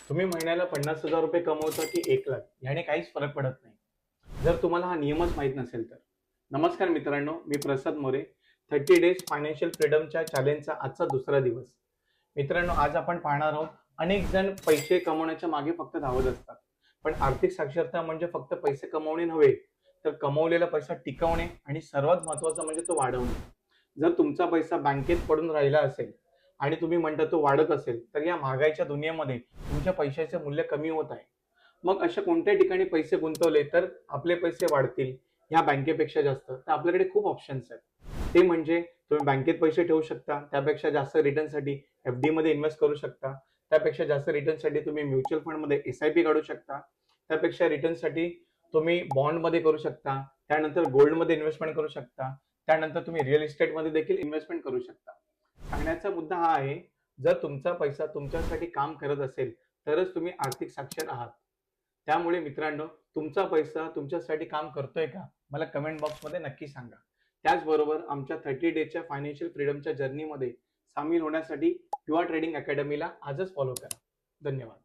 तुम्ही महिन्याला 50,000 रुपये कमवता की 1 लाख याने काहीच फरक पडत नाही, जर तुम्हाला हा नियमच माहीत नसेल तर. नमस्कार मित्रांनो, मी प्रसाद मोरे. 30 डेज फायनान्शियल फ्रीडमच्या चॅलेंजचा आजचा दुसरा दिवस. मित्रांनो, आज आपण पाहणार आहोत, अनेक जण पैसे कमवण्याच्या मागे फक्त धावत असतात. पण आर्थिक साक्षरता म्हणजे फक्त पैसे कमवणे नव्हे, तर कमवलेला पैसा टिकवणे आणि सर्वात महत्त्वाचं म्हणजे तो वाढवणे. जर तुमचा पैसा बँकेत पडून राहिला असेल आणि तुम्ही म्हणता तो वाढत असेल, तर या महागाईच्या दुनियेमध्ये तुमच्या पैशाचे मूल्य कमी होत आहे. मग अशा कोणत्या ठिकाणी पैसे गुंतवले तर आपले पैसे वाढतील ह्या बँकेपेक्षा जास्त, तर आपल्याकडे खूप ऑप्शन्स आहेत. ते म्हणजे तुम्ही बँकेत पैसे ठेवू शकता, त्यापेक्षा जास्त रिटर्नसाठी FD मध्ये इन्व्हेस्ट करू शकता, त्यापेक्षा जास्त रिटर्नसाठी तुम्ही म्युच्युअल फंडमध्ये SIP काढू शकता, त्यापेक्षा रिटर्नसाठी तुम्ही बॉन्डमध्ये करू शकता, त्यानंतर गोल्डमध्ये इन्व्हेस्टमेंट करू शकता, त्यानंतर तुम्ही रिअल इस्टेटमध्ये देखील इन्व्हेस्टमेंट करू शकता. सांगण्याचा मुद्दा हा आहे, जर तुमचा पैसा तुमच्यासाठी काम करत असेल तरच तुम्ही आर्थिक साक्षर आहात. त्यामुळे मित्रांनो, तुमचा पैसा तुमच्यासाठी काम करतोय का? मला कमेंट बॉक्समध्ये नक्की सांगा. त्याचबरोबर आमच्या 30 डेजच्या फायनान्शियल फ्रीडमच्या जर्नीमध्ये सामील होण्यासाठी युवा ट्रेडिंग अकॅडमीला आजच फॉलो करा. धन्यवाद.